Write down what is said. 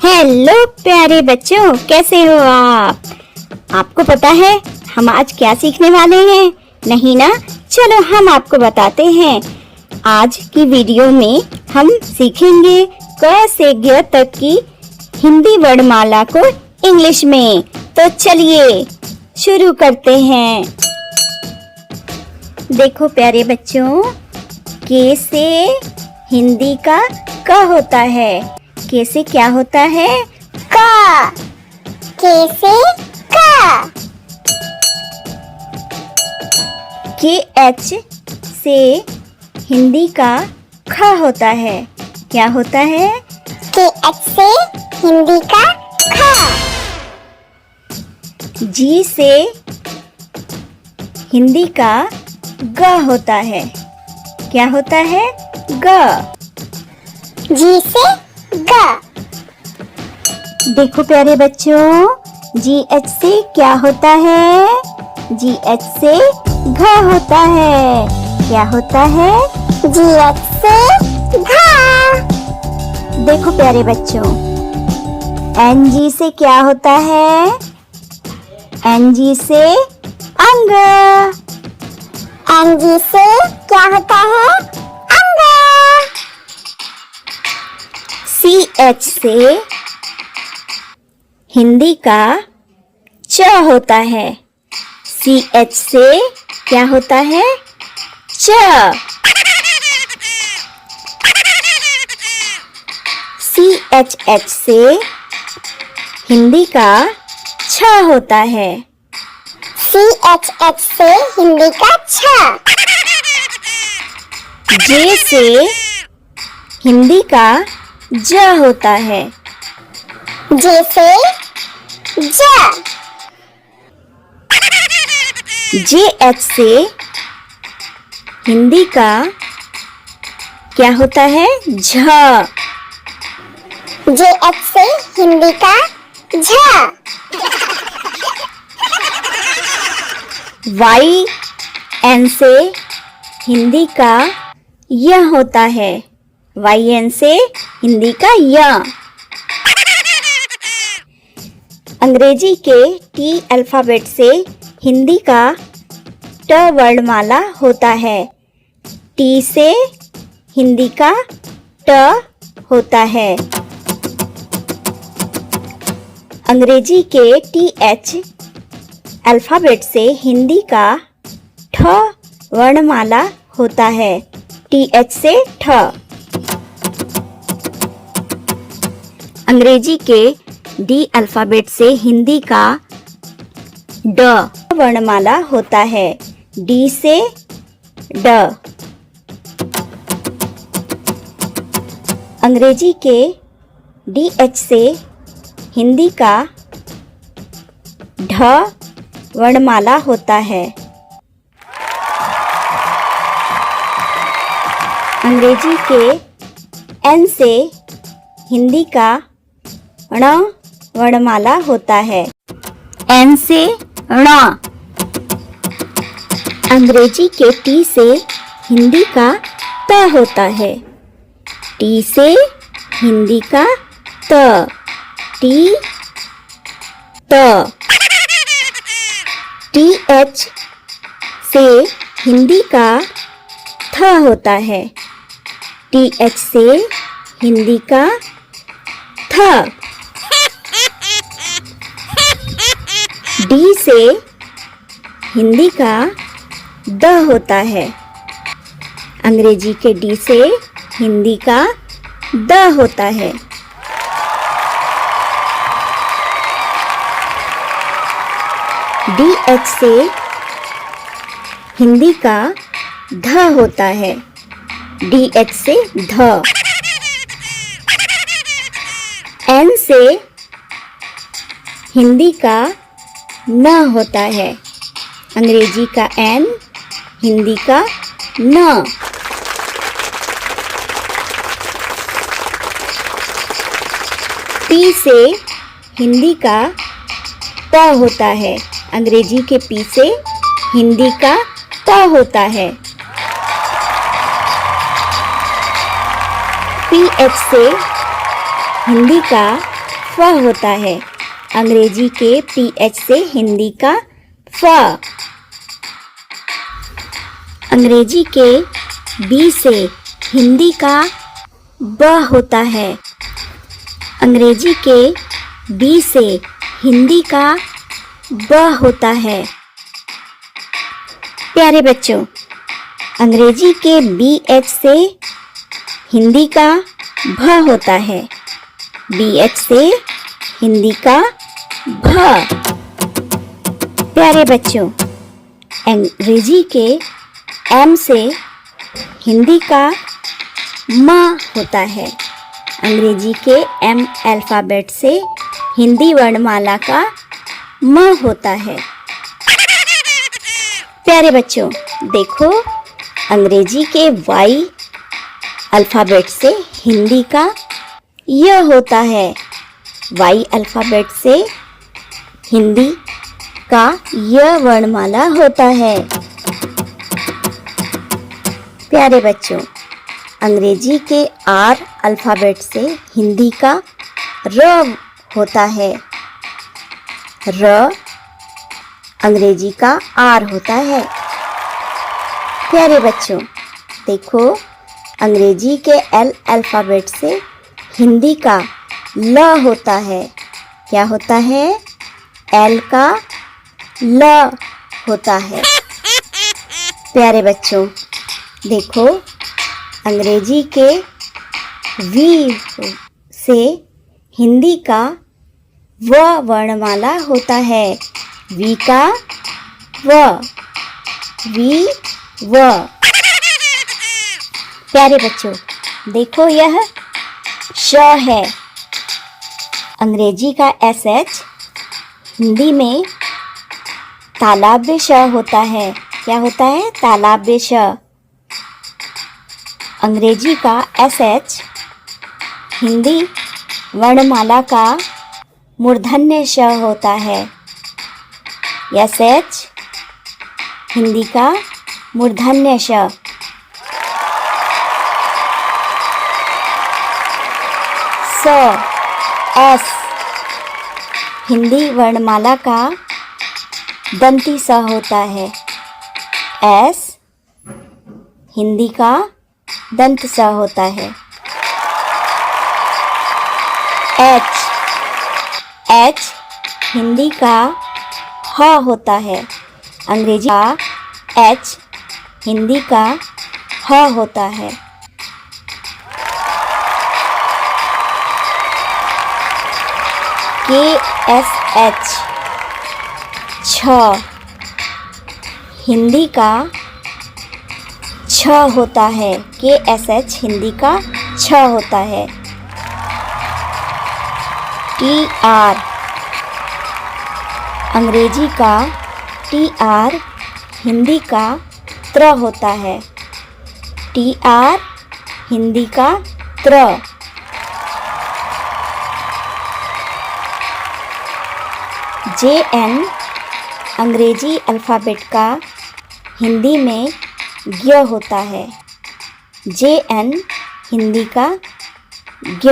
Hello प्यारे बच्चों, कैसे हो आप? आपको पता है हम आज क्या सीखने वाले हैं? नहीं ना? चलो हम आपको बताते हैं। आज की वीडियो में हम सीखेंगे क से ग तक की हिंदी वर्णमाला को इंग्लिश में। तो चलिए शुरू करते हैं। देखो प्यारे बच्चों, के से हिंदी का क होता है। के से क्या होता है? का। के से का। के एच से हिंदी का ख होता है। क्या होता है? के एच से हिंदी का ख। जी से हिंदी का ग होता है। क्या होता है? ग। जी से ग। देखो प्यारे बच्चों, जी एच से क्या होता है? जी एच से घ होता है। क्या होता है? जी एच से घ। देखो प्यारे बच्चों, एन जी से क्या होता है? एन जी से अंग। एन जी से क्या होता है? अंग। सी एच से हिंदी का च होता है। सी एच से क्या होता है? च। सी एच एच से हिंदी का छ होता है। सी एच एच से हिंदी का छ। जे से हिंदी का ज होता है। जे से ज। जे एच से हिंदी का क्या होता है? झ। जे एच से हिंदी का झ। वाई एन से हिंदी का य होता है। वाई एन से हिंदी का य। अंग्रेजी के टी अल्फाबेट से हिंदी का ट वर्णमाला होता है। टी से हिंदी का ट होता है। अंग्रेजी के टी एच अल्फाबेट से हिंदी का ठ वर्णमाला होता है। टी एच से ठ। अंग्रेजी के डी अल्फाबेट से हिंदी का ड वर्णमाला होता है। डी से ड। अंग्रेजी के डी एच से हिंदी का ढ वर्णमाला होता है। अंग्रेजी के एन से हिंदी का ण वर्णमाला होता है। एन से ण। अंग्रेजी के टी से हिंदी का त होता है। टी से हिंदी का त। टी त। टी एच से हिंदी का थ होता है। टी एच से हिंदी का थ। डी से हिंदी का द होता है। अंग्रेजी के डी से हिंदी का द होता है। डी एच से हिंदी का ध होता है। डी एच से ध। एन से हिंदी का न होता है। अंग्रेजी का एन हिंदी का न। पी से हिंदी का प होता है। अंग्रेजी के पी से हिंदी का प होता है। पी एच से हिंदी का फ होता है। अंग्रेजी के PH से हिंदी का फ। अंग्रेजी के B से हिंदी का ब होता है। अंग्रेजी के B से हिंदी का ब होता है। प्यारे बच्चों, अंग्रेजी के BH से हिंदी का भ होता है। BH से हिंदी का भ। प्यारे बच्चों, अंग्रेजी के M से हिंदी का म होता है। अंग्रेजी के M अल्फ़ाबेट से हिंदी वर्णमाला का म होता है। प्यारे बच्चों, देखो, अंग्रेजी के Y अल्फ़ाबेट से हिंदी का य होता है। Y अल्फ़ाबेट से हिंदी का य वर्णमाला होता है। प्यारे बच्चों, अंग्रेजी के R अल्फ़ाबेट से हिंदी का र होता है। र अंग्रेजी का R होता है। प्यारे बच्चों, देखो, अंग्रेजी के L अल्फ़ाबेट से हिंदी का ल होता है। क्या होता है? L का ल होता है। प्यारे बच्चों, देखो, अंग्रेजी के V से हिंदी का व वर्णमाला होता है। V का व, वी व। प्यारे बच्चों, देखो, यह श है। अंग्रेजी का SH हिंदी में तालाब्य श होता है। क्या होता है? तालाब्य श। अंग्रेजी का SH हिंदी वर्णमाला का मूर्धन्य श होता है। SH हिंदी का मूर्धन्य श। स, S हिंदी वर्णमाला का दंती स होता है। S हिंदी का दंत स होता है। H हिंदी का ह होता है। अंग्रेजी का H हिंदी का ह होता है। KSH छ हिंदी का छ होता है। KSH हिंदी का छ होता है। TR अंग्रेजी का TR हिंदी का त्र होता है। TR हिंदी का त्र। JN अंग्रेजी अल्फ़ाबेट का हिंदी में ज्ञ होता है। JN हिंदी का ज्ञ।